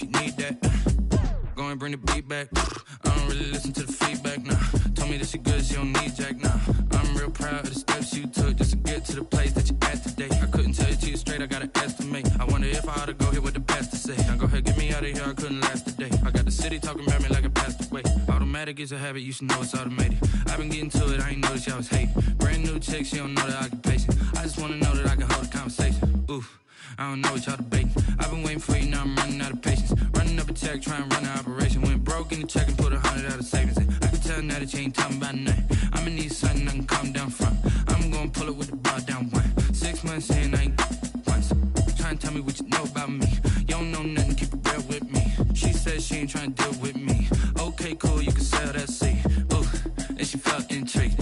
You need that. Go and bring the beat back. I don't really listen to the feedback, nah. Told me that she good, she don't need Jack, nah. I'm real proud of the steps you took just to get to the place that you at today. I couldn't tell it to you straight, I gotta estimate. I wonder if I ought to go here with the pastor say. Now go ahead, get me out of here, I couldn't last a day. I got the city talking about me like a passed away. Automatic is a habit, you should know it's automated. I've been getting to it, I ain't noticed y'all was hating. Brand new chick, she don't know the occupation. I just wanna know that I can hold a conversation. Oof. I don't know what y'all debating. I've been waiting for you, now I'm running out of patience. Running up a check, trying to run an operation. Went broke in the check and put 100 out of savings in. I can tell now that you ain't talking about nothing. I'ma need something I can calm down from. I'm gonna pull it with the bar down one. 6 months in, I ain't once. Trying to tell me what you know about me. You don't know nothing, keep it real with me. She said she ain't trying to deal with me. Okay, cool, you can sell that seat. Ooh, and she felt intrigued.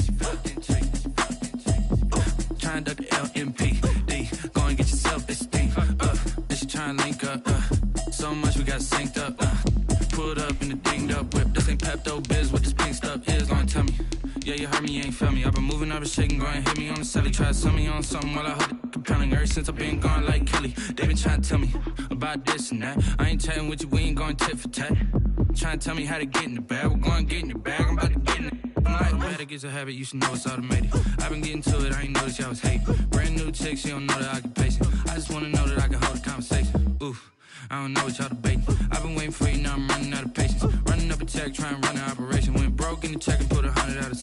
Trying to duck the LMPD. Go and get your self-esteem up. And she trying to link up. So much we got synced up. Pulled up in the dinged up whip. This ain't Pepto-Biz, what this pink stuff is. Gonna tell me. Yeah, you heard me, you ain't felt me. I've been moving up and shaking, go and hit me on the celly. Try to sell me on something while I hold it compelling. Ever since I've been gone like Kelly, they been trying to tell me about this and that. I ain't chatting with you, we ain't going tit for tat. Trying to tell me how to get in the bag. We're going to get in your bag, I'm about to get in it. Automatic is a habit, you should know it's automated. I've been getting to it, I ain't noticed y'all was hating. Brand new chick, she don't know the occupation. I just wanna know that I can hold a conversation. Oof, I don't know what y'all debating. I've been waiting for you, now I'm running out of patience. Running up a check, trying to run an operation. Went broke in the check and put 100 out of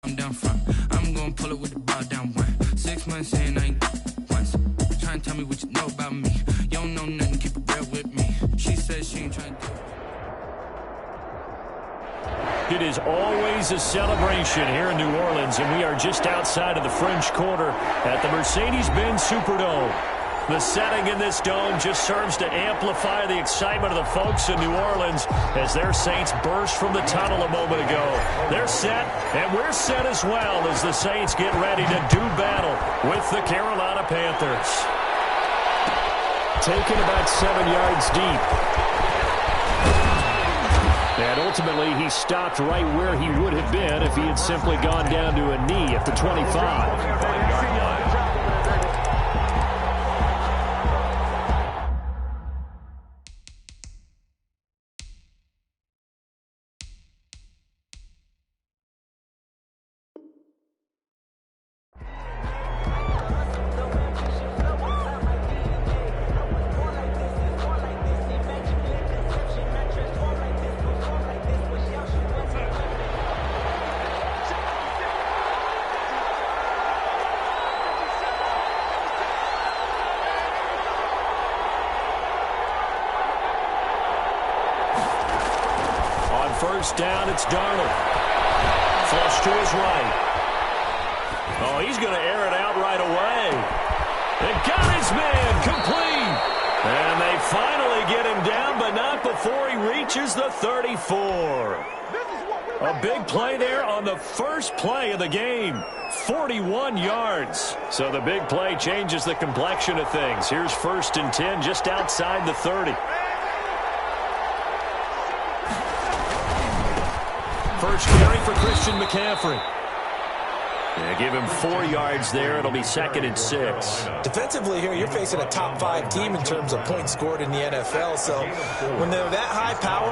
I'm down front. I'm gonna pull it with the bar down one. 6 months in, I ain't once. Trying to tell me what you know about me. You don't know nothing, keep it real with me. She said she ain't trying to do it. It is always a celebration here in New Orleans, and we are just outside of the French Quarter at the Mercedes-Benz Superdome. The setting in this dome just serves to amplify the excitement of the folks in New Orleans as their Saints burst from the tunnel a moment ago. They're set, and we're set as well as the Saints get ready to do battle with the Carolina Panthers. Taken about 7 yards deep. And ultimately, he stopped right where he would have been if he had simply gone down to a knee at the 25. First down, it's Darnold. Flush to his right. Oh, he's going to air it out right away. They got his man complete. And they finally get him down, but not before he reaches the 34. A big play there on the first play of the game. 41 yards. So the big play changes the complexion of things. Here's 1st and 10 just outside the 30. First carry for Christian McCaffrey. Yeah, give him 4 yards there. It'll be 2nd and 6. Defensively here, you're facing a top-5 team in terms of points scored in the NFL. So when they're that high power,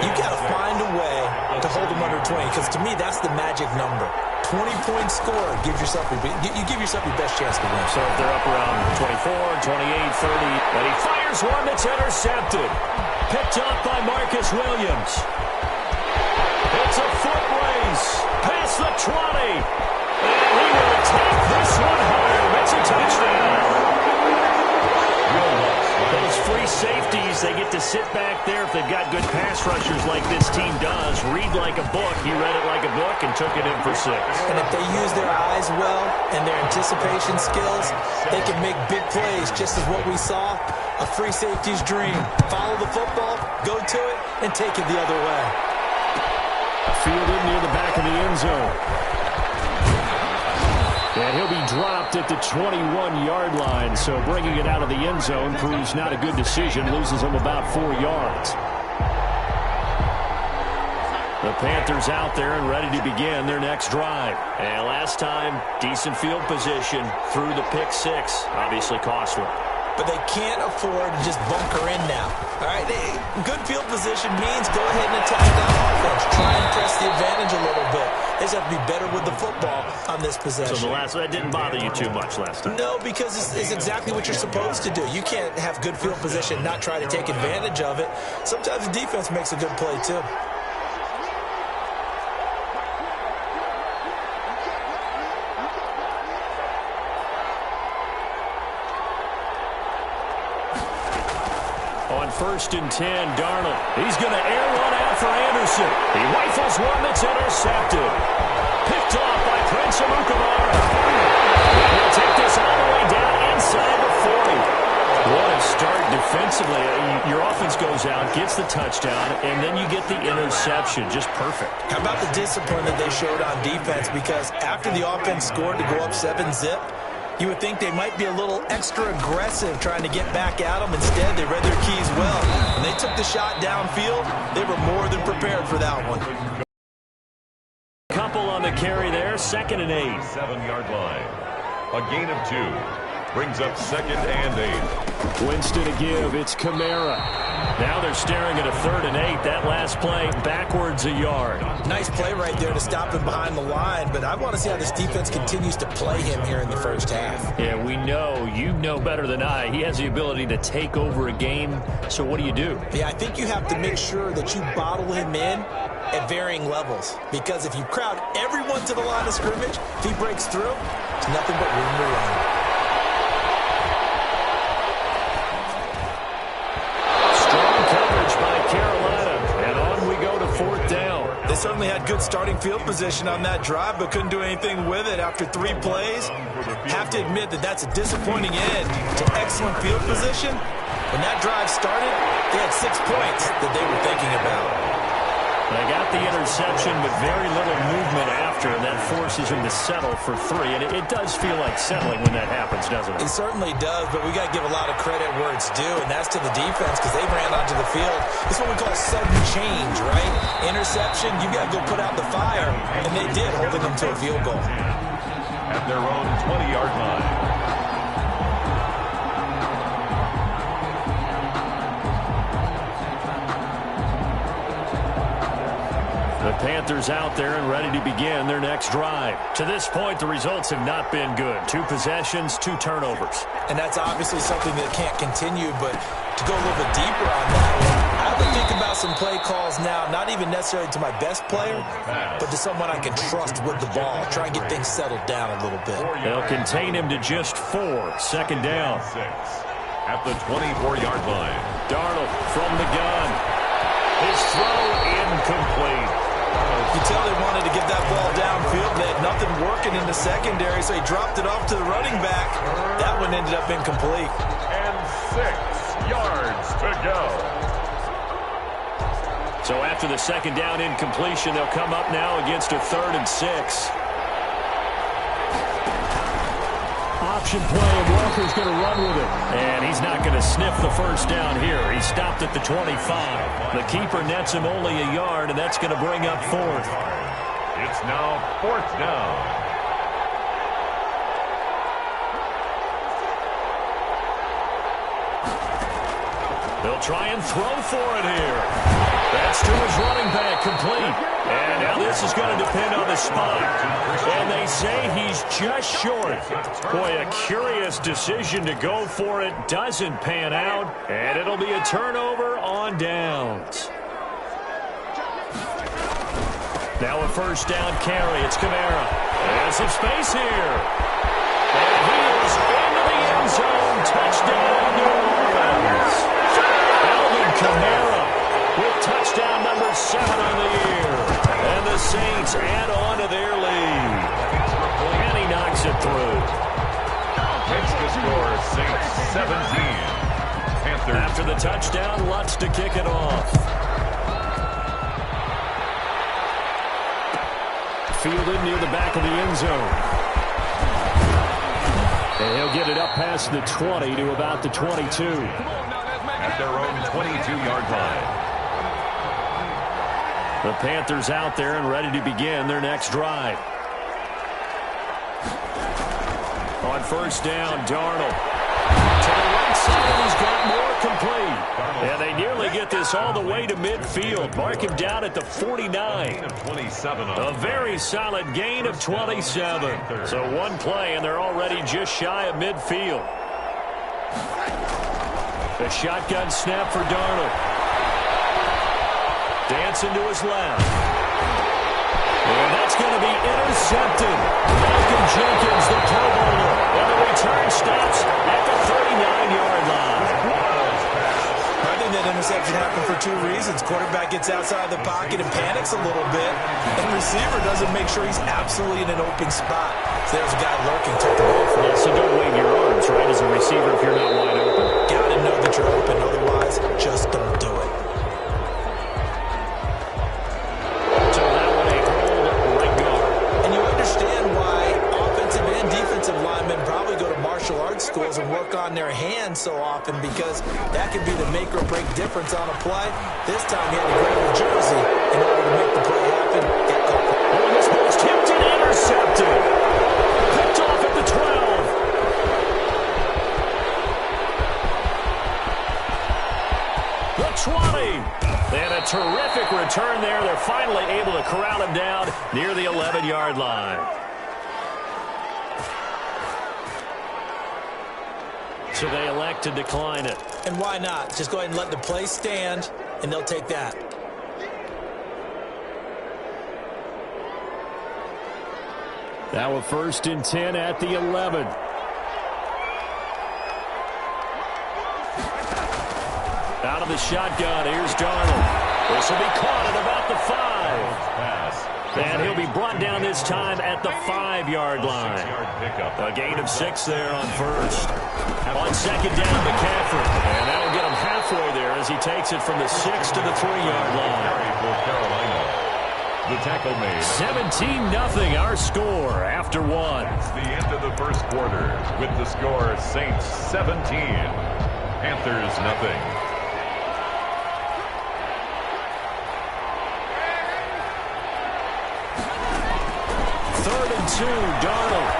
you got to find a way to hold them under 20. Because to me, that's the magic number. 20 points scored. You give yourself your best chance to win. So if they're up around 24, 28, 30, and he fires one that's intercepted. Picked up by Marcus Williams. It's a foot race past the 20. And he will take this one home. It's a touchdown. Those free safeties, they get to sit back there if they've got good pass rushers like this team does. Read like a book. He read it like a book and took it in for 6. And if they use their eyes well and their anticipation skills, they can make big plays, just as what we saw. A free safety's dream. Follow the football, go to it, and take it the other way. Fielded near the back of the end zone. And he'll be dropped at the 21-yard line. So bringing it out of the end zone proves not a good decision. Loses him about 4 yards. The Panthers out there and ready to begin their next drive. And last time, decent field position through the pick 6. Obviously costly. but they can't afford to just bunker in now. All right, good field position means go ahead and attack that offense. Try and press the advantage a little bit. They just have to be better with the football on this possession. So that didn't bother you too much last time? No, because it's exactly what you're supposed to do. You can't have good field position and not try to take advantage of it. Sometimes the defense makes a good play, too. On 1st and 10, Darnold. He's going to air one out for Anderson. He rifles one that's intercepted. Picked off by Prince Amukamara. He'll take this all the way down inside the 40. What a start defensively. Your offense goes out, gets the touchdown, and then you get the interception. Just perfect. How about the discipline that they showed on defense? Because after the offense scored to go up 7-zip, you would think they might be a little extra aggressive trying to get back at them. Instead, they read their keys well. When they took the shot downfield, they were more than prepared for that one. Couple on the carry there, 2nd and 8. 7-yard line. A gain of 2. Brings up 2nd and 8. Winston to give. It's Kamara. Now they're staring at a 3rd and 8. That last play, backwards a yard. Nice play right there to stop him behind the line, but I want to see how this defense continues to play him here in the first half. Yeah, we know. You know better than I. He has the ability to take over a game, so what do you do? Yeah, I think you have to make sure that you bottle him in at varying levels, because if you crowd everyone to the line of scrimmage, if he breaks through, it's nothing but room to run. They certainly had good starting field position on that drive, but couldn't do anything with it after 3 plays. Have to admit that that's a disappointing end to excellent field position. When that drive started, they had 6 points that they were thinking about. They got the interception, but very little movement after, and that forces him to settle for 3. And it does feel like settling when that happens, doesn't it? It certainly does, but we got to give a lot of credit where it's due, and that's to the defense because they ran onto the field. It's what we call sudden change, right? Interception, you got to go put out the fire, and they did, holding them to a field goal. At their own 20-yard line. The Panthers out there and ready to begin their next drive. To this point, the results have not been good. 2 possessions, 2 turnovers. And that's obviously something that can't continue, but to go a little bit deeper on that one, I have to think about some play calls now, not even necessarily to my best player, but to someone I can trust with the ball. Try and get things settled down a little bit. They'll contain him to just 4. 2nd down. At the 24-yard line. Darnold from the gun. His throw incomplete. You tell they wanted to get that ball downfield. They had nothing working in the secondary, so he dropped it off to the running back. That one ended up incomplete. And 6 yards to go. So after the 2nd down incompletion, they'll come up now against a 3rd and 6. Option play, and Walker's going to run with it. And he's not going to sniff the 1st down here. He stopped at the 25. The keeper nets him only a yard, and that's going to bring up 4th. It's now 4th down. They'll try and throw for it here. That's to his running back, complete. And now this is going to depend on the spot. And they say he's just short. Boy, a curious decision to go for it. Doesn't pan out. And it'll be a turnover on downs. Now a 1st down carry. It's Kamara. There's some space here. And he is into the end zone. Touchdown, New Orleans. Alvin Kamara with touchdown number 7 on the year. And the Saints add on to their lead. And he knocks it through. Makes the score Saints 17. Panthers. After the touchdown, Lutz to kick it off. Fielded near the back of the end zone. And he'll get it up past the 20 to about the 22. At their own 22-yard line. The Panthers out there and ready to begin their next drive. On 1st down, Darnold. To the right inside. He's got more complete. And they nearly get this all the way to midfield. Mark him down at the 49. A very solid gain of 27. So one play, and they're already just shy of midfield. A shotgun snap for Darnold. Dancing to his left. And that's going to be intercepted. Malcolm Jenkins, the Pro Bowler. And the return stops at the 39-yard line. I think that interception happened for two reasons. Quarterback gets outside the pocket and panics a little bit. And receiver doesn't make sure he's absolutely in an open spot. So there's a guy lurking, took the ball from him. So don't wave your arms, right, as a receiver if you're not wide open. Got to know that you're open. Otherwise, just don't do it. So that one a hold right guard. And you understand why offensive and defensive linemen probably go to martial arts schools and work on their hands so often, because that could be the make or break difference on a play. This time he had to grab a jersey in order to make the play happen. Get caught. Oh, this ball's tipped and intercepted. Picked off at the 12. The 20. And a terrific return there. They're finally able to corral him down near the 11-yard line. So they elect to decline it. And why not? Just go ahead and let the play stand, and they'll take that. Now a 1st and 10 at the 11. Out of the shotgun, here's Darnold. This will be caught at about the 5. And he'll be brought down this time at the 5-yard line. A gain of 6 there on 1st. On 2nd down, McCaffrey. And that'll get him halfway there as he takes it from the 6 to the 3-yard line. The tackle made. 17-0 our score after 1. It's the end of the first quarter with the score Saints 17, Panthers nothing. Third and 2, Darnold.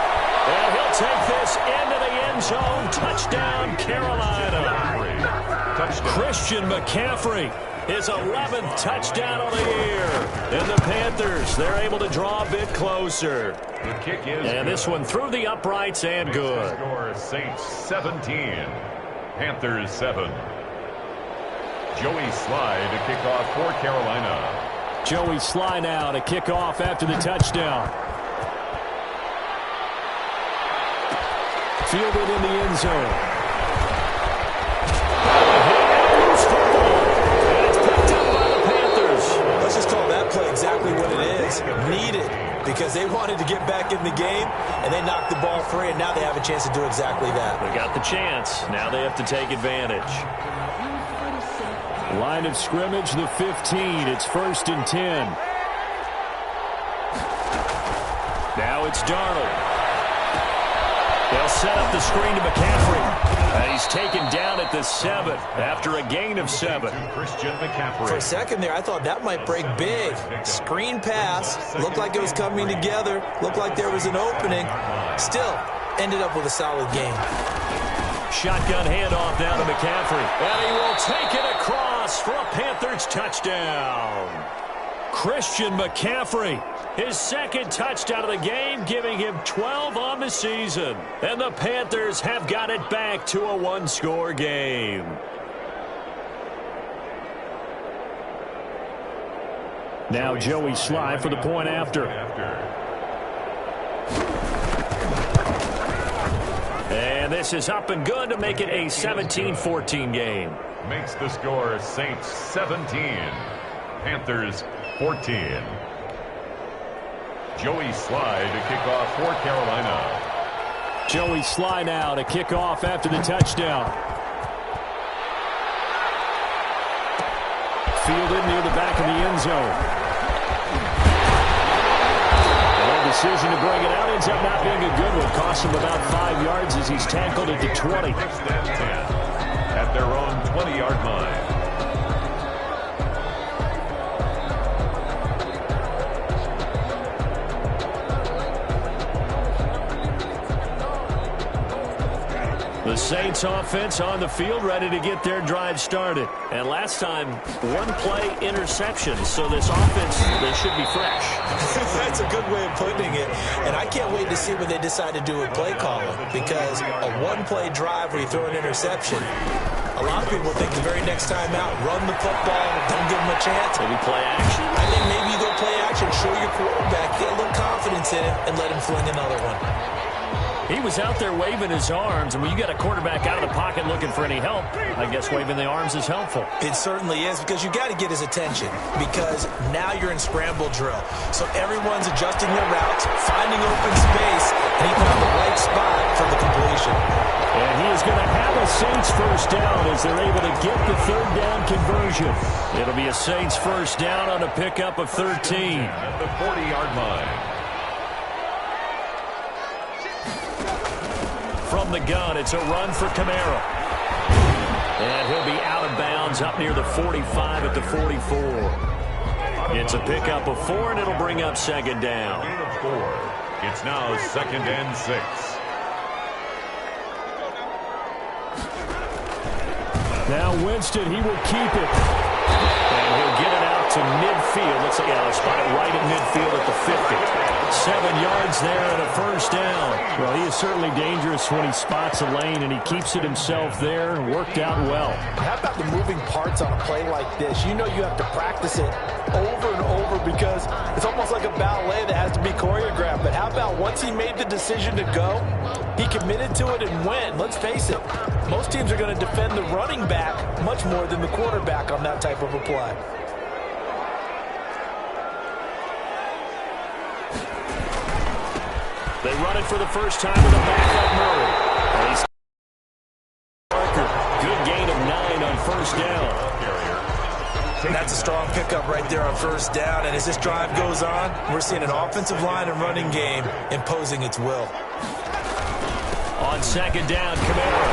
And he'll take this into the end zone. Touchdown, Carolina. Touchdown. Christian McCaffrey, his 11th touchdown of the year. And the Panthers, they're able to draw a bit closer. The kick is and this one through the uprights and good. Score Saints 17, Panthers 7. Joey Sly to kick off for Carolina. Joey Sly now to kick off after the touchdown. Fielded in the end zone. And it's picked up by the Panthers. Let's just call that play exactly what it is. Needed, because they wanted to get back in the game, and they knocked the ball free, and now they have a chance to do exactly that. They got the chance. Now they have to take advantage. Line of scrimmage, the 15. It's 1st and 10. Now it's Darnold. They'll set up the screen to McCaffrey. And he's taken down at the 7 after a gain of 7. Christian McCaffrey. For a second there, I thought that might break big. Screen pass. Looked like it was coming together. Looked like there was an opening. Still, ended up with a solid game. Shotgun handoff down to McCaffrey. And he will take it across for a Panthers touchdown. Christian McCaffrey, his 2nd touchdown of the game, giving him 12 on the season. And the Panthers have got it back to a 1-score game. Now Joey Sly for the point after. And this is up and good to make it a 17-14 game. Makes the score Saints 17, Panthers 14. Joey Sly to kick off for Carolina. Joey Sly now to kick off after the touchdown. Fielded near the back of the end zone. The decision to bring it out ends up not being a good one. Cost him about 5 yards as he's tackled at the 20. 6th and 10 at their own 20-yard line. The Saints offense on the field, ready to get their drive started. And last time, one-play interception, so this offense, they should be fresh. That's a good way of putting it. And I can't wait to see what they decide to do with play calling, because a one-play drive where you throw an interception, a lot of people think the very next time out, run the football, don't give them a chance. Maybe play action. I think maybe you go play action, show your quarterback, get a little confidence in him, and let him fling another one. He was out there waving his arms, and when you got a quarterback out of the pocket looking for any help, I guess waving the arms is helpful. It certainly is, because you got to get his attention, because now you're in scramble drill. So everyone's adjusting their routes, finding open space, and he found the right spot for the completion. And he is going to have a Saints first down as they're able to get the third down conversion. It'll be a Saints first down on a pickup of 13. At the 40-yard line. From the gun, it's a run for Kamara. And he'll be out of bounds up near the 45 at the 44. It's a pickup of 4, and it'll bring up second down. Gain of 4. It's now 2nd and 6. Now Winston, he will keep it. And he'll get it out to midfield. Looks like he'll spot it right at midfield at the 50. 7 yards there and a first down. Well, he is certainly dangerous when he spots a lane, and he keeps it himself there. Worked out well. How about the moving parts on a play like this? You know you have to practice it over and over because it's almost like a ballet that has to be choreographed. But how about once he made the decision to go, he committed to it and went. Let's face it, most teams are going to defend the running back much more than the quarterback on that type of a play. They run it for the first time with a backup Murray. And he's good gain of 9 on first down. That's a strong pickup right there on first down. And as this drive goes on, we're seeing an offensive line and running game imposing its will. On second down, Kamara.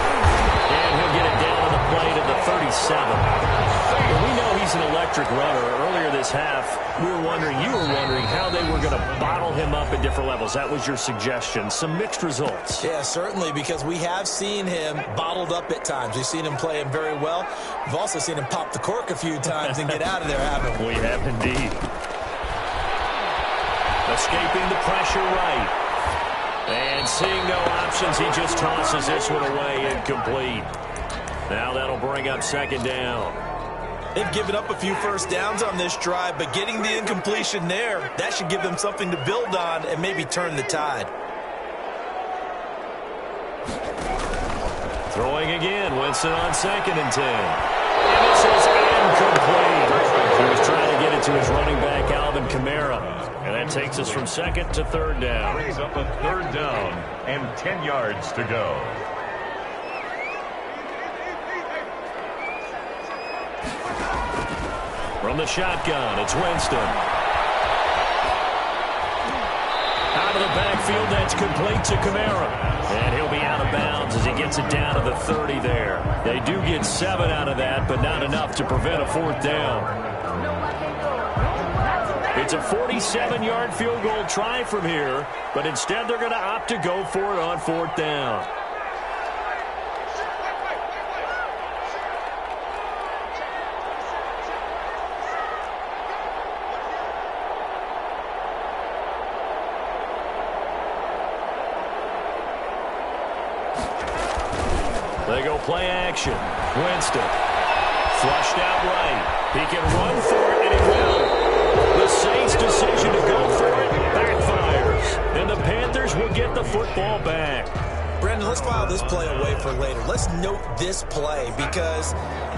And he'll get it down on the play to the 37. Well, we know he's an electric runner. Earlier this half, you were wondering how they were going to bottle him up at different levels. That was your suggestion. Some mixed results. Yeah, certainly, because we have seen him bottled up at times. We've seen him play him very well. We've also seen him pop the cork a few times and get out of there, haven't we? We have indeed. Escaping the pressure right. And seeing no options, he just tosses this one away, incomplete. Now that'll bring up second down. They've given up a few first downs on this drive, but getting the incompletion there, that should give them something to build on and maybe turn the tide. Throwing again, Winston on 2nd and 10. And this is incomplete. He was trying to get it to his running back, Alvin Kamara. And that takes us from 2nd to 3rd down. Brings up a 3rd down and 10 yards to go. From the shotgun, it's Winston. Out of the backfield, that's complete to Kamara. And he'll be out of bounds as he gets it down to the 30 there. They do get 7 out of that, but not enough to prevent a 4th down. It's a 47-yard field goal try from here, but instead they're going to opt to go for it on 4th down. They go play action. Winston. Flushed out right. He can run for it, and he will. The Saints' decision to go for it backfires. And the Panthers will get the football back. Brendan, let's file this play away for later. Let's note this play because,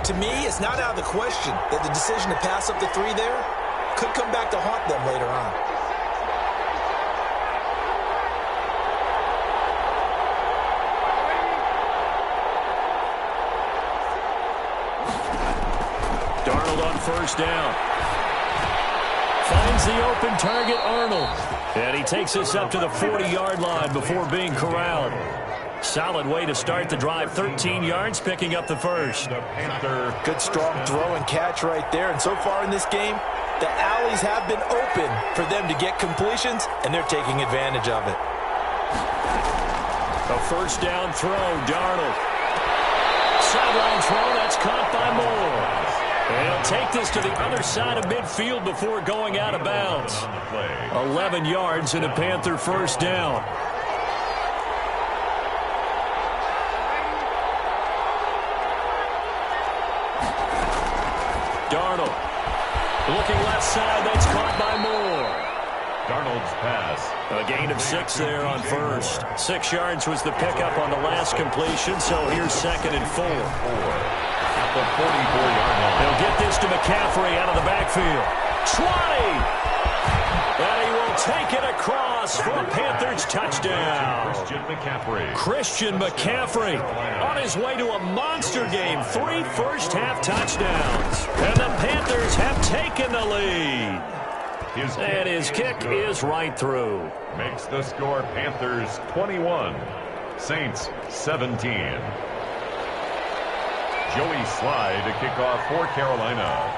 to me, it's not out of the question that the decision to pass up the 3 there could come back to haunt them later on. Darnold on first down. Finds the open target, Arnold. And he takes us up to the 40-yard line before being corralled. Solid way to start the drive. 13 yards, picking up the first. Good strong throw and catch right there. And so far in this game, the alleys have been open for them to get completions, and they're taking advantage of it. A first down throw, Darnold. Sideline throw, that's caught by Moore. And he'll take this to the other side of midfield before going out of bounds. 11 yards and a Panther first down. Darnold. Looking left side, that's caught by Moore. Darnold's pass. A gain of 6 there on first. 6 yards was the pickup on the last completion, so here's 2nd and 4. At the 44-yard line. They'll get this to McCaffrey out of the backfield. 20! And he will take it across for a Panthers touchdown. Christian McCaffrey on his way to a monster game. 3 first-half touchdowns. And the Panthers have taken the lead. And his kick is right through. Makes the score Panthers 21, Saints 17. Joey Slye to kick off for Carolina.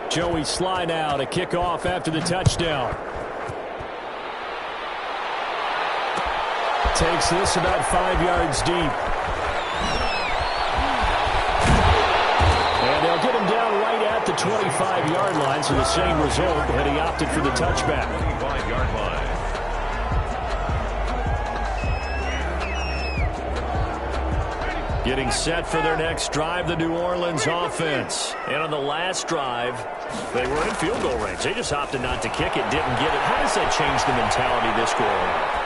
Joey Slye now to kick off after the touchdown. Takes this about 5 yards deep. And they'll get him down right at the 25-yard line, so the same result, and he opted for the touchback. 25-yard line. Getting set for their next drive, the New Orleans offense. And on the last drive, they were in field goal range. They just opted not to kick it, didn't get it. How does that change the mentality this go around?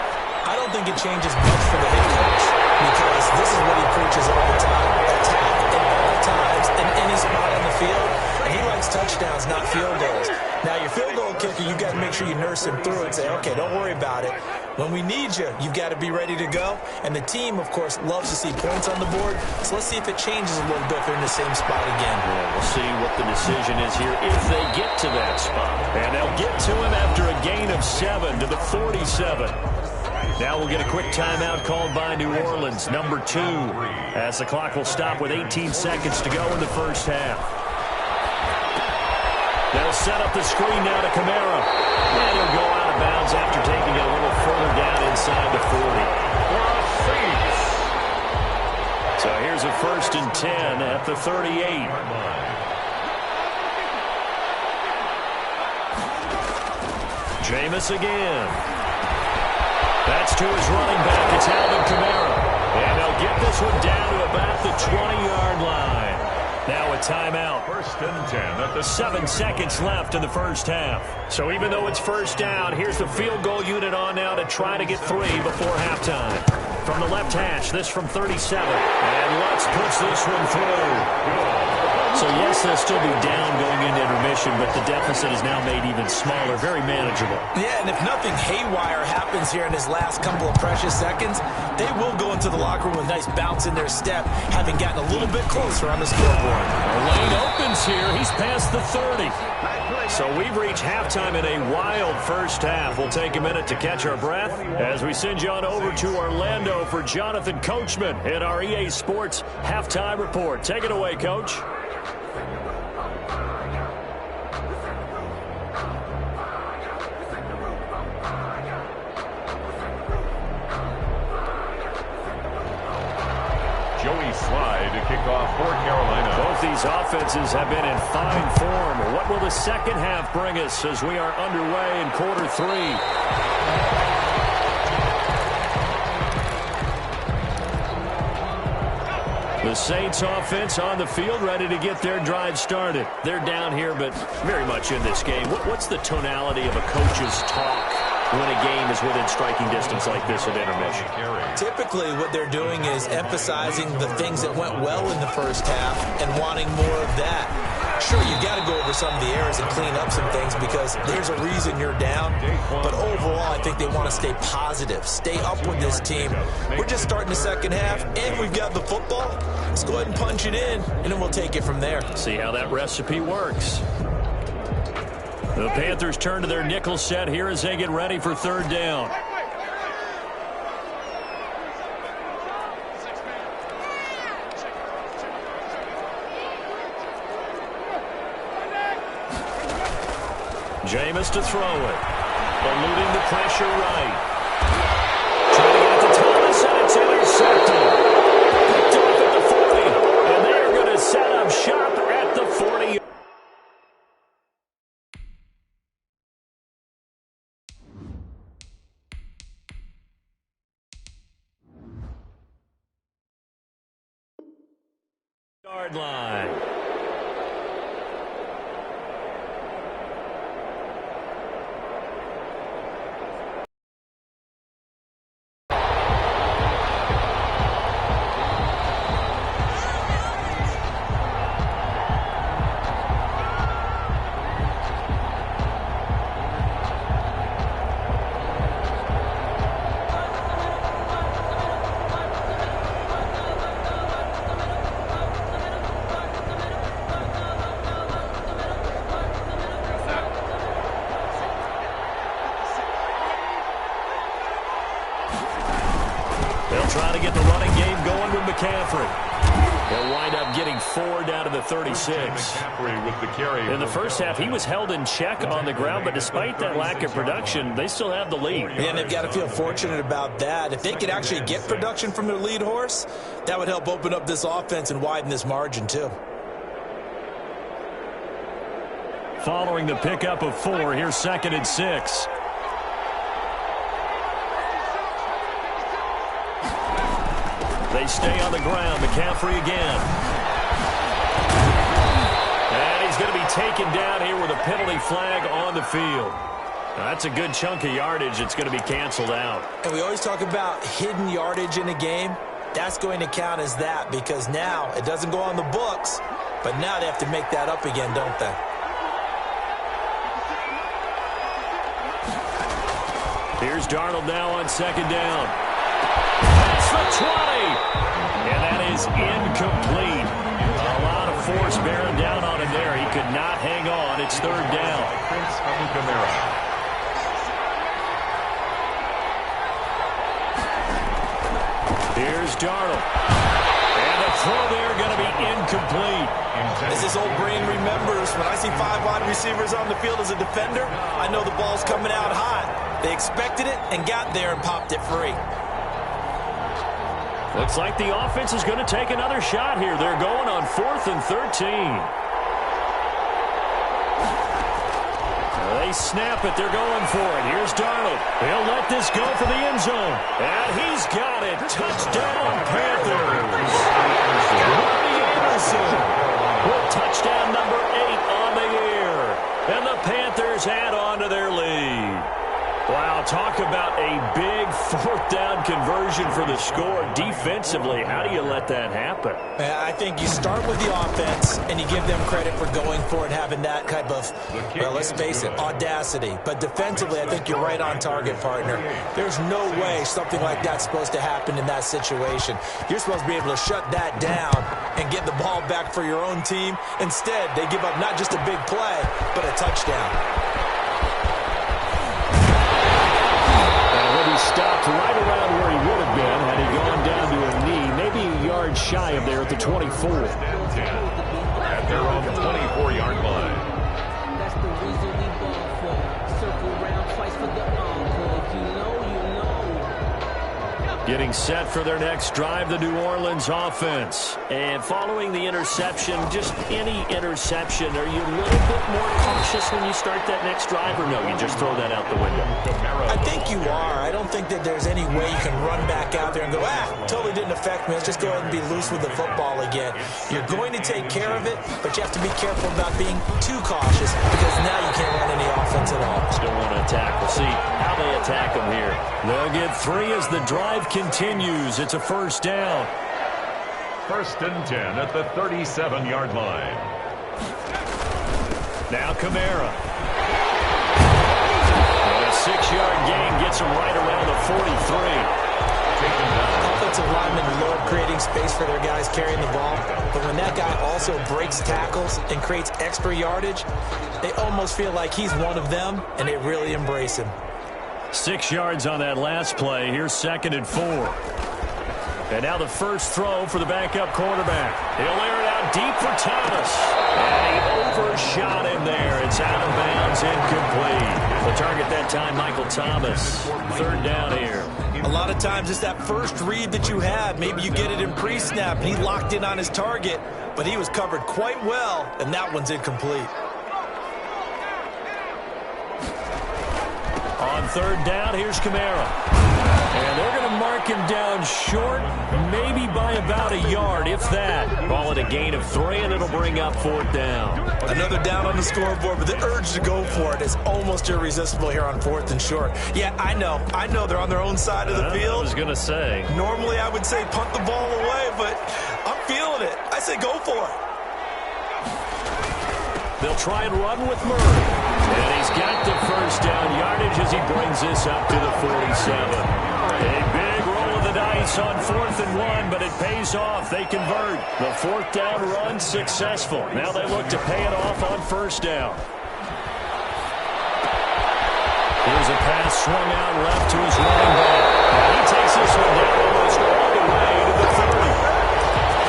I don't think it changes much for the head coach because this is what he preaches all the time. Attack at all times in any spot on the field. And he likes touchdowns, not field goals. Now, your field goal kicker, you've got to make sure you nurse him through and say, okay, don't worry about it. When we need you, you've got to be ready to go. And the team, of course, loves to see points on the board. So let's see if it changes a little bit if they're in the same spot again. Yeah, we'll see what the decision is here if they get to that spot. And they'll get to him after a gain of 7 to the 47. Now we'll get a quick timeout called by New Orleans, number 2, as the clock will stop with 18 seconds to go in the first half. They'll set up the screen now to Kamara. And he'll go out of bounds after taking it a little further down inside the 40. So here's a 1st and 10 at the 38. Jameis again. That's to his running back. It's Alvin Kamara. And they'll get this one down to about the 20-yard line. Now a timeout. 1st and 10 at the 7 seconds left in the first half. So even though it's first down, here's the field goal unit on now to try to get 3 before halftime. From the left hash, this from 37. And Lutz puts this one through. So, yes, they'll still be down going into intermission, but the deficit is now made even smaller, very manageable. Yeah, and if nothing haywire happens here in his last couple of precious seconds, they will go into the locker room with a nice bounce in their step, having gotten a little bit closer on the scoreboard. The lane opens here. He's past the 30. So we've reached halftime in a wild first half. We'll take a minute to catch our breath as we send you on over to Orlando for Jonathan Coachman in our EA Sports Halftime Report. Take it away, Coach. Joey Slye to kick off for Carolina. Both these offenses have been in fine form. What will the second half bring us as we are underway in quarter 3? The Saints offense on the field, ready to get their drive started. They're down here, but very much in this game. What's the tonality of a coach's talk when a game is within striking distance like this at intermission? Typically, what they're doing is emphasizing the things that went well in the first half and wanting more of that. Sure, you got to go over some of the errors and clean up some things because there's a reason you're down. But overall, I think they want to stay positive, stay up with this team. We're just starting the second half, and we've got the football. Let's go ahead and punch it in, and then we'll take it from there. See how that recipe works. The Panthers turn to their nickel set here as they get ready for 3rd down. Jameis to throw it. Eluding the pressure right. Trying to get it to Thomas, and it's intercepted. Picked off at the 40. And they're going to set up shop at the 40. Yard line. Trying to get the running game going with McCaffrey. He'll wind up getting 4 down to the 36. In the first half, he was held in check on the ground, but despite that lack of production, they still have the lead. And they've got to feel fortunate about that. If they could actually get production from their lead horse, that would help open up this offense and widen this margin too. Following the pickup of 4, here's 2nd and 6. They stay on the ground. McCaffrey again. And he's going to be taken down here with a penalty flag on the field. Now, that's a good chunk of yardage. It's going to be canceled out. And we always talk about hidden yardage in a game. That's going to count as that because now it doesn't go on the books, but now they have to make that up again, don't they? Here's Darnold now on 2nd down. That's the 20. And that is incomplete. A lot of force bearing down on him there. He could not hang on. It's 3rd down. Here's Darnold. And the throw there going to be incomplete. As this old brain remembers, when I see 5 wide receivers on the field as a defender, I know the ball's coming out hot. They expected it and got there and popped it free. Looks like the offense is going to take another shot here. They're going on 4th and 13. They snap it. They're going for it. Here's Darnold. He'll let this go for the end zone. And he's got it. Touchdown, Panthers. Robbie Anderson with touchdown number 8 on the year. And the Panthers add on to their lead. Wow, talk about a big 4th down conversion for the score. Defensively, how do you let that happen? I think you start with the offense and you give them credit for going for it, having that type of, well, let's face it, audacity. But defensively, I think you're right on target, partner. There's no way something like that's supposed to happen in that situation. You're supposed to be able to shut that down and get the ball back for your own team. Instead, they give up not just a big play, but a touchdown. Stopped right around where he would have been had he gone down to a knee, maybe a yard shy of there at the 24. At their own 24-yard line. That's the reason we ball for. Circle round twice for the encore. If you know, you know. Getting set for their next drive, the New Orleans offense. And following the interception, just any interception, are you a little bit more cautious when you start that next drive, or no, you just throw that out the window? I think you are. I don't think that there's any way you can run back out there and go, totally didn't affect me. Let's just go ahead and be loose with the football again. You're going to take care of it, but you have to be careful about being too cautious because now you can't run any offense at all. Still want to attack. We'll see how they attack them here. They'll get 3 as the drive continues. It's a 1st down. 1st and 10 at the 37-yard line. Now Kamara. And a 6-yard gain gets him right around the 43. Offensive linemen love creating space for their guys carrying the ball, but when that guy also breaks tackles and creates extra yardage, they almost feel like he's one of them, and they really embrace him. 6 yards on that last play. Here's 2nd and 4. And now the first throw for the backup quarterback. He'll air it out deep for Thomas. And he overshot him there. It's out of bounds, incomplete. that time, Michael Thomas. Third down here. A lot of times it's that first read that you have. Maybe you get it in pre-snap, and he locked in on his target, but he was covered quite well, and that one's incomplete. On third down, here's Kamara. And they're going to mark him down short, maybe by about a yard, if that. Call it a gain of 3, and it'll bring up fourth down. Another down on the scoreboard, but the urge to go for it is almost irresistible here on fourth and short. Yeah, I know they're on their own side of the field. I was going to say. Normally I would say punt the ball away, but I'm feeling it. I say go for it. They'll try and run with Murray. And he's got the first down yardage as he brings this up to the 47. A big roll of the dice on 4th and 1, but it pays off. They convert. The fourth down run successful. Now they look to pay it off on first down. Here's a pass swung out left to his running back. And he takes this one down almost all the way to the 30.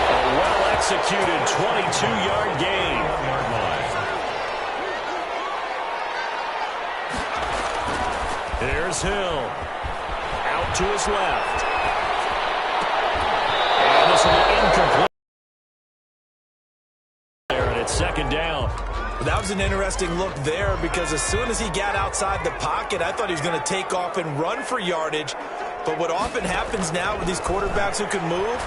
A well-executed 22-yard gain. Here's Hill. Out to his left. And this will be incomplete. And it's second down. That was an interesting look there because as soon as he got outside the pocket, I thought he was going to take off and run for yardage. But what often happens now with these quarterbacks who can move,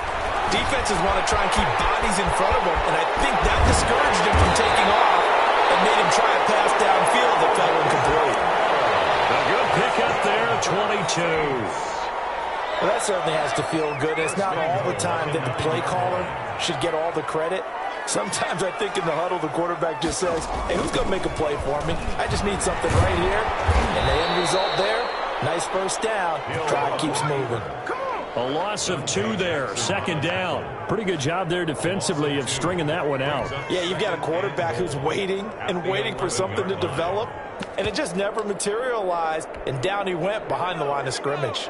defenses want to try and keep bodies in front of them. And I think that discouraged him from taking off and made him try a pass downfield that fell incomplete. A good pickup there of 22. Well, that certainly has to feel good. It's not all the time that the play caller should get all the credit. Sometimes I think in the huddle, the quarterback just says, hey, who's going to make a play for me? I just need something right here. And the end result there, nice first down. Drive keeps moving. A loss of 2 there, second down. Pretty good job there defensively of stringing that one out. Yeah, you've got a quarterback who's waiting and waiting for something to develop, and it just never materialized, and down he went behind the line of scrimmage.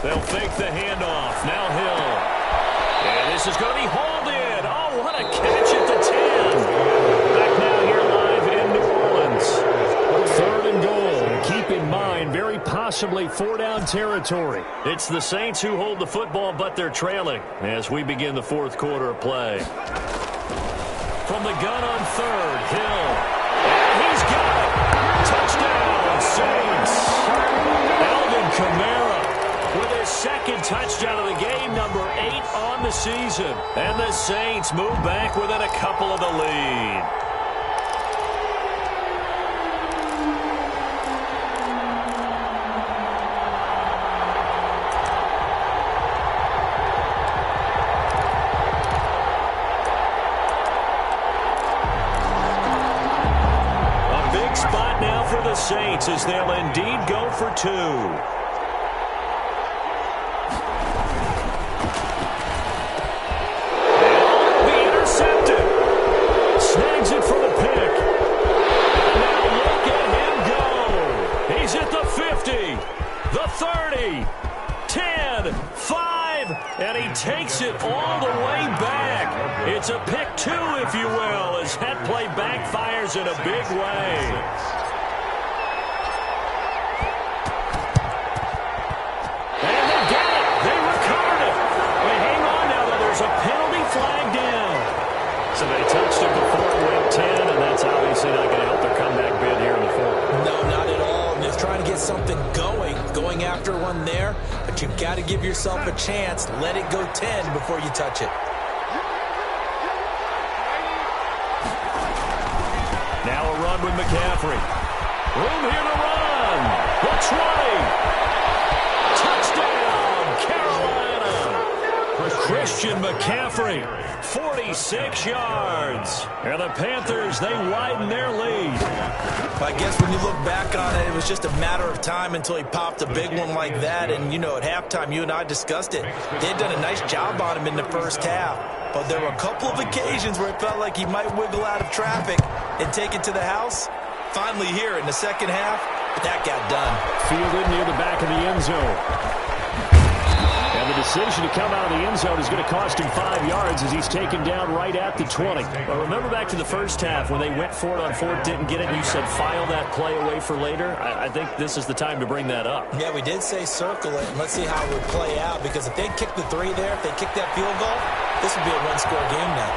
They'll fake the handoff. Now Hill. And this is going to be hauled in. Oh, what a catch at the 10. Back now here live in New Orleans. 3rd and goal. Keep in mind, very possibly 4-down territory. It's the Saints who hold the football, but they're trailing as we begin the 4th quarter of play. From the gun on 3rd, Hill. And he's got it. Touchdown, Saints. Alvin Kamara with his 2nd touchdown of the game, number 8 on the season. And the Saints move back within a couple of the lead. A big spot now for the Saints as they'll indeed go for 2. And he takes it all the way back. It's a pick 2, if you will, as that play backfires in a big way. And they get it. They recovered it. They hang on now, though. There's a penalty flag down. So they touched it before it went 10, and that's obviously not going to help their comeback bid here in the 4th. No, not at all. And they're trying to get something going after one there. But you've got to give yourself a chance. Let it go 10 before you touch it. Now a run with McCaffrey. Room here to run. The 20. Touchdown, Carolina. Christian McCaffrey, 46 yards. And the Panthers, they widen their lead. I guess when you look back on it, it was just a matter of time until he popped a big one like that. And, you know, at halftime, you and I discussed it. They had done a nice job on him in the first half. But there were a couple of occasions where it felt like he might wiggle out of traffic and take it to the house. Finally here in the second half, that got done. Fielded near the back of the end zone. And the decision to come out of the end zone is going to cost him 5 yards as he's taken down right at the 20. But remember back to the first half when they went for it on fourth, didn't get it, and you said file that play away for later? I think this is the time to bring that up. Yeah, we did say circle it, and let's see how it would play out, because if they kick the 3 there, if they kick that field goal, this would be a one-score game now.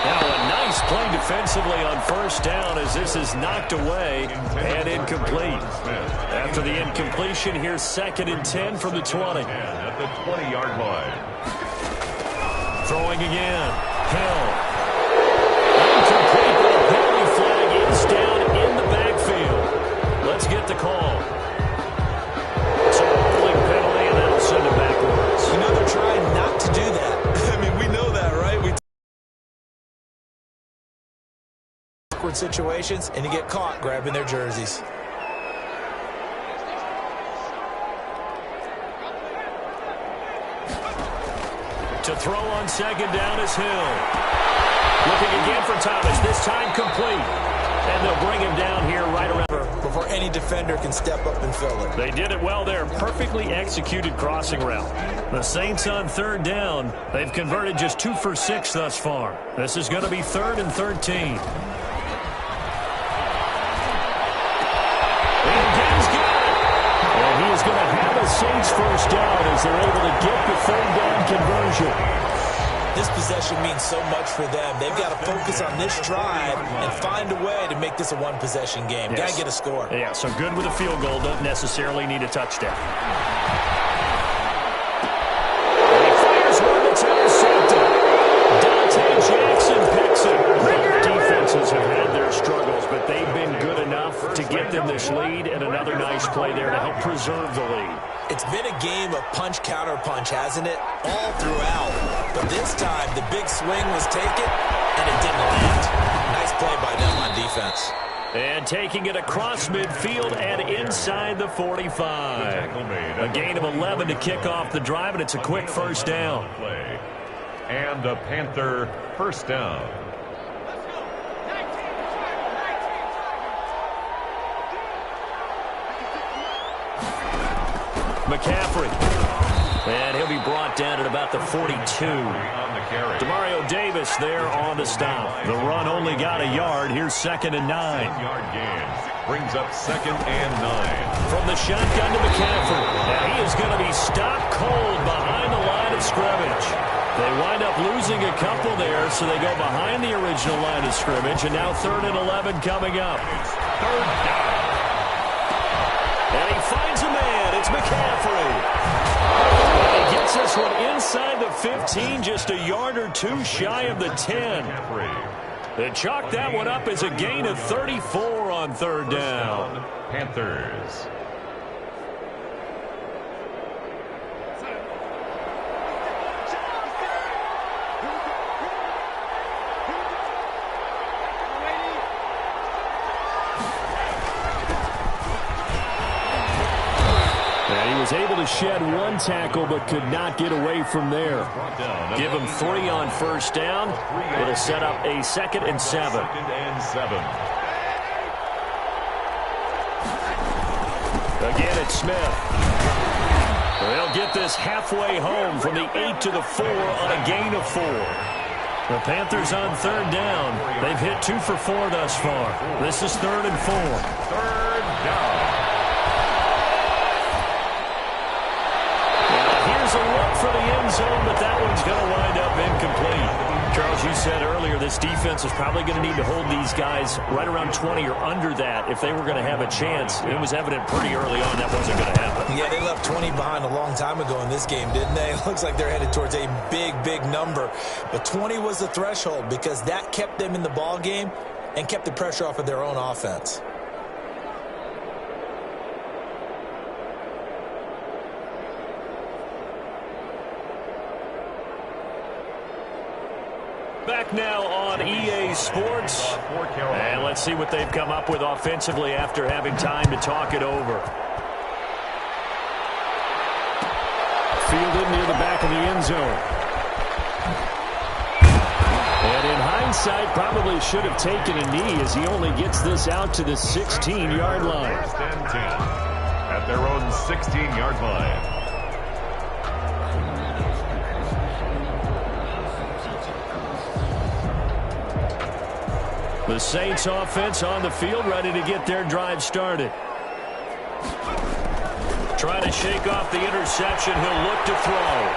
Now a nice play defensively on first down as this is knocked away and incomplete. After the incompletion, here's 2nd and 10 from the 20. At the 20-yard line. Throwing again. Hill. Incomplete, but a penalty flag is down in the backfield. Let's get the call. It's a holding penalty, and that'll send it backwards. You know they're trying not to do that. I mean, we know that, right? Situations, and you get caught grabbing their jerseys. To throw on 2nd down is Hill. Looking again for Thomas, this time complete. And they'll bring him down here right around before any defender can step up and fill it. They did it well there. Perfectly executed crossing route. The Saints on 3rd down. They've converted just 2 for 6 thus far. This is going to be 3rd and 13. He is going to have a Saints first down as they're able to get the 3rd down conversion. This possession means so much for them. They've got to focus on this drive and find a way to make this a one-possession game. Yes. Got to get a score. Yeah, so good with a field goal. Don't necessarily need a touchdown. And he fires one that's intercepted. Dante Jackson picks it. Defenses have had their struggles, but they've been good enough to get them this lead, and another nice play there to help preserve the lead. It's been a game of punch-counter-punch, hasn't it? All throughout. But this time, the big swing was taken, and it didn't land. Nice play by them on defense. And taking it across midfield and inside the 45. A gain of 11 to kick off the drive, and it's a quick first down. And a Panther first down. McCaffrey. And he'll be brought down at about the 42. Demario Davis there on the stop. The run only got a yard. Here's 2nd and 9. 8-yard gain brings up 2nd and 9. From the shotgun to McCaffrey. Now he is going to be stopped cold behind the line of scrimmage. They wind up losing a couple there, so they go behind the original line of scrimmage, and now 3rd and 11 coming up. 3rd down. And he finds a man. It's McCaffrey. And he gets this one inside the 15, just a yard or 2 shy of the 10. They chalk that one up as a gain of 34 on 3rd down. Panthers. Was able to shed 1 tackle but could not get away from there. Give him 3 on first down. It'll set up a 2nd and 7. 2nd and 7. Again, it's Smith. They'll get this halfway home from the 8 to the 4 on a gain of 4. The Panthers on 3rd down. They've hit 2 for 4 thus far. This is 3rd and 4. 3rd down. A look for the end zone, but that one's going to wind up incomplete. Charles, you said earlier this defense is probably going to need to hold these guys right around 20 or under that if they were going to have a chance. It was evident pretty early on that wasn't going to happen. Yeah, they left 20 behind a long time ago in this game, didn't they? It looks like they're headed towards a big, big number. But 20 was the threshold because that kept them in the ball game and kept the pressure off of their own offense. Back now on EA Sports. And let's see what they've come up with offensively after having time to talk it over. Fielded near the back of the end zone. And in hindsight, probably should have taken a knee as he only gets this out to the 16-yard line. 1st and 10 at their own 16-yard line. The Saints offense on the field, ready to get their drive started. Trying to shake off the interception. He'll look to throw.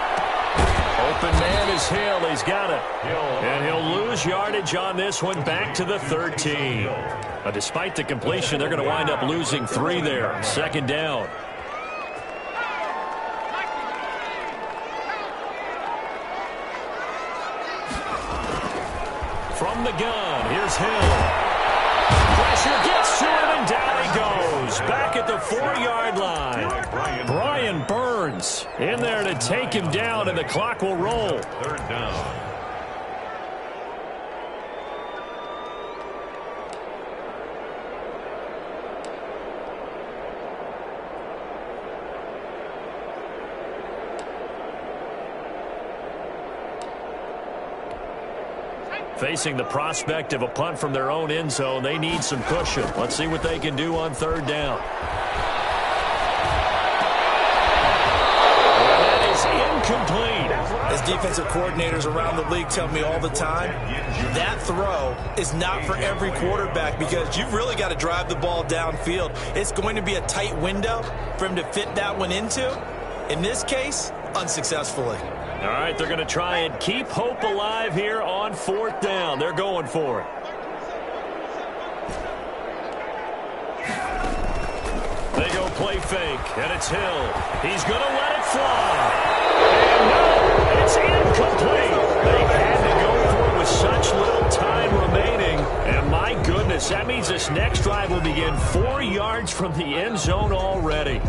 Open man is Hill. He's got it. And he'll lose yardage on this one, back to the 13. Despite the completion, they're going to wind up losing 3 there. 2nd down. From the gun, here's Hill. Pressure gets to him, and down he goes. Back at the 4-yard line. Brian Burns in there to take him down, and the clock will roll. 3rd down. Facing the prospect of a punt from their own end zone, they need some cushion. Let's see what they can do on 3rd down. That is incomplete. As defensive coordinators around the league tell me all the time, that throw is not for every quarterback because you've really got to drive the ball downfield. It's going to be a tight window for him to fit that one into. In this case, unsuccessfully. All right, they're going to try and keep hope alive here on 4th down. They're going for it. They go play fake, and it's Hill. He's going to let it fly. And no, it's incomplete. They had to go for it with such little time remaining. And my goodness, that means this next drive will begin 4 yards from the end zone already.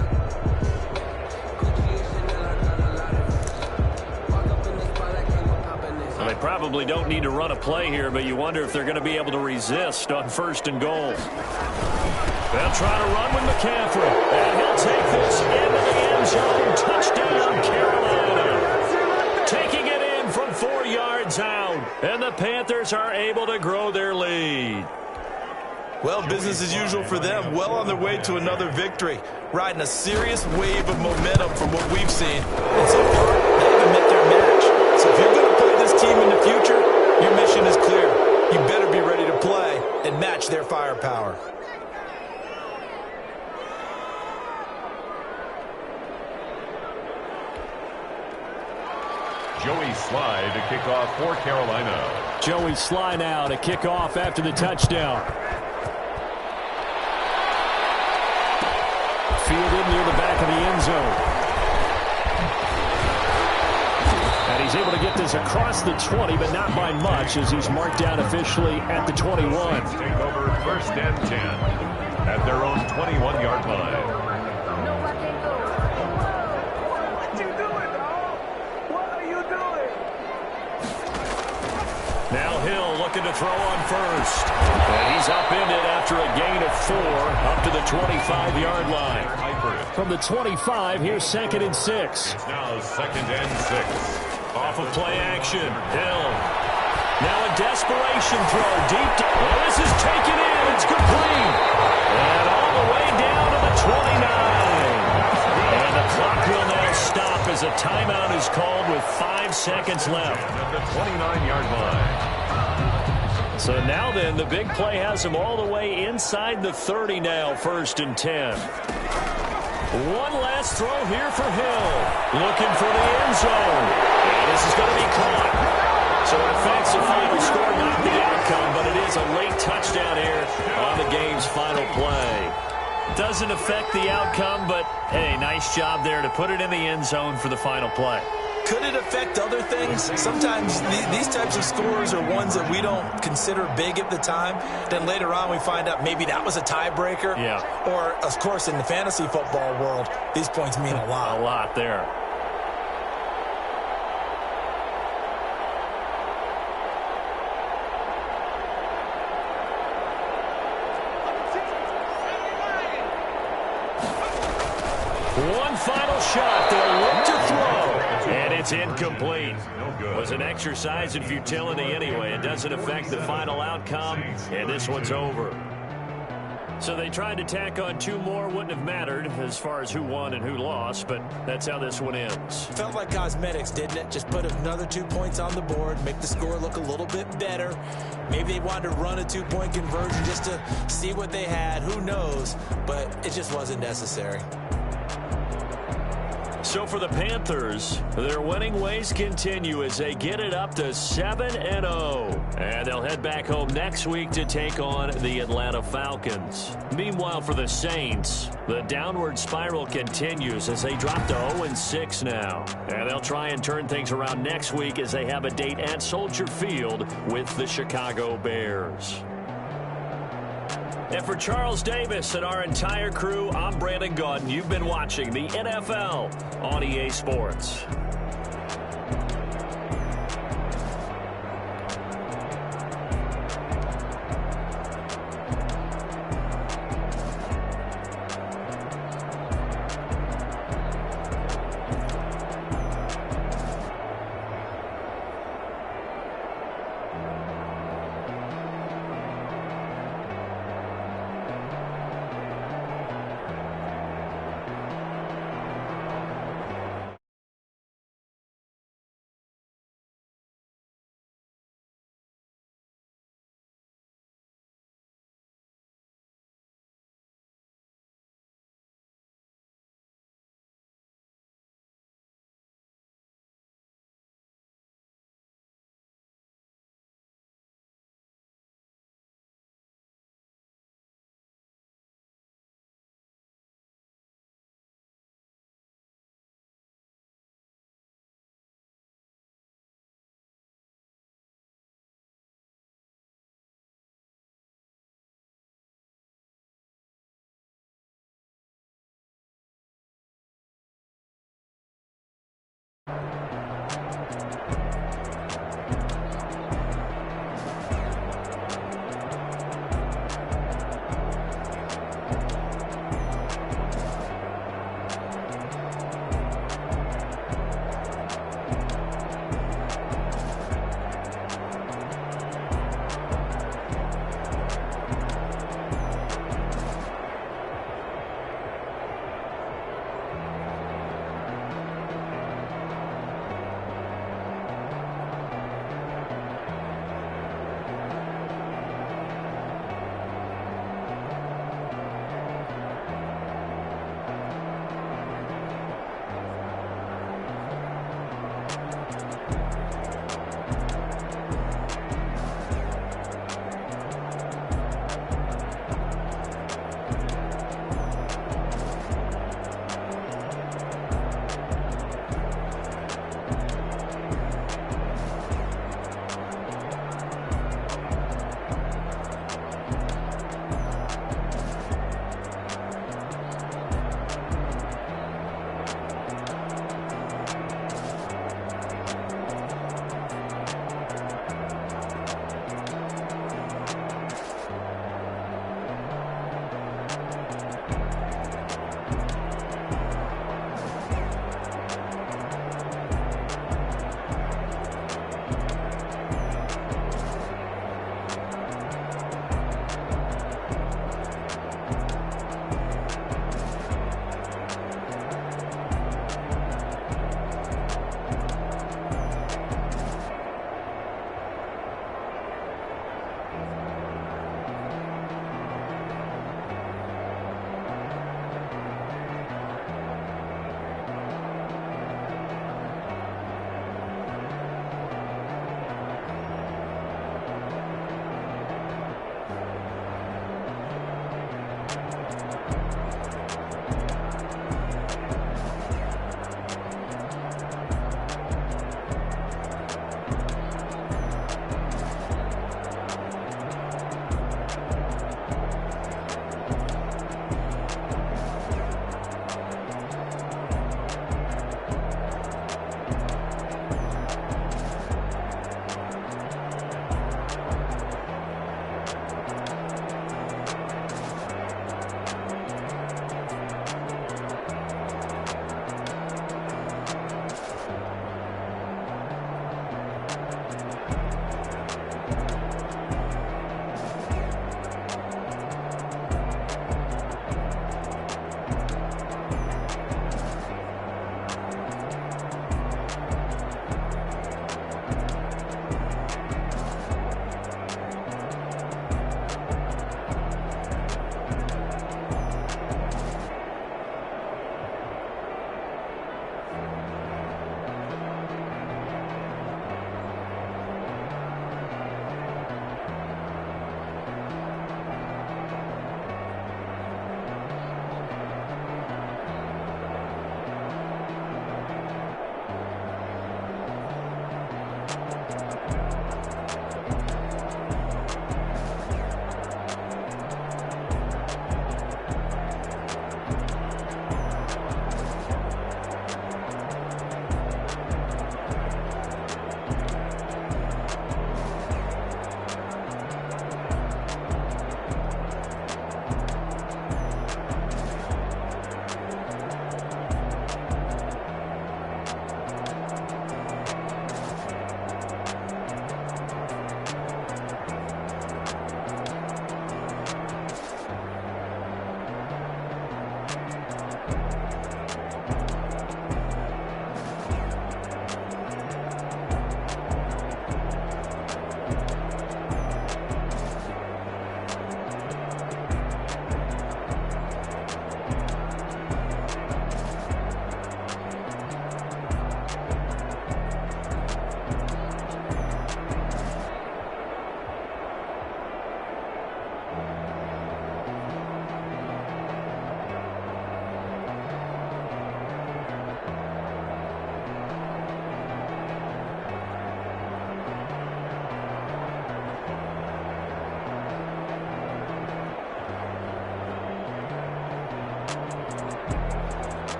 They probably don't need to run a play here, but you wonder if they're going to be able to resist on 1st and goal. They'll try to run with McCaffrey, and he'll take this into the end zone. Touchdown, Carolina. Taking it in from 4 yards out, and the Panthers are able to grow their lead. Well, business as usual for them. Well on their way to another victory. Riding a serious wave of momentum from what we've seen. And so far, they haven't met their match. So if you're going to play this team in the future, your mission is clear. You better be ready to play and match their firepower. Joey Sly to kick off for Carolina. Joey Sly now to kick off after the touchdown. Fielded near the back of the end zone. And he's able to get this across the 20, but not by much, as he's marked down officially at the 21. Take over 1st and 10 at their own 21-yard line. What you doing, dog? What are you doing? Now Hill looking to throw on 1st. And he's upended after a gain of 4 up to the 25-yard line. From the 25, here's 2nd and 6. It's now 2nd and 6. Off of play action, Hill. Now a desperation throw deep. Well, this is taken in. It's complete. And all the way down to the 29. And the clock will now stop as a timeout is called with 5 seconds left. At the 29-yard line. So now then, the big play has him all the way inside the 30 now, 1st and 10. One last throw here for Hill. Looking for the end zone. And this is going to be caught. So it affects the final score, not the outcome, but it is a late touchdown here on the game's final play. Doesn't affect the outcome, but, hey, nice job there to put it in the end zone for the final play. Could it affect other things? Sometimes these types of scores are ones that we don't consider big at the time. Then later on we find out maybe that was a tiebreaker. Yeah. Or, of course, in the fantasy football world, these points mean a lot. A lot there. One final shot. They'll look to throw. And it's incomplete. It was an exercise in futility anyway. It doesn't affect the final outcome. And this one's over. So they tried to tack on 2 more. Wouldn't have mattered as far as who won and who lost, but that's how this one ends. Felt like cosmetics, didn't it? Just put another 2 points on the board, make the score look a little bit better. Maybe they wanted to run a 2-point conversion just to see what they had. Who knows? But it just wasn't necessary. So for the Panthers, their winning ways continue as they get it up to 7-0. And they'll head back home next week to take on the Atlanta Falcons. Meanwhile, for the Saints, the downward spiral continues as they drop to 0-6 now. And they'll try and turn things around next week as they have a date at Soldier Field with the Chicago Bears. And for Charles Davis and our entire crew, I'm Brandon Gaudin. You've been watching the NFL on EA Sports.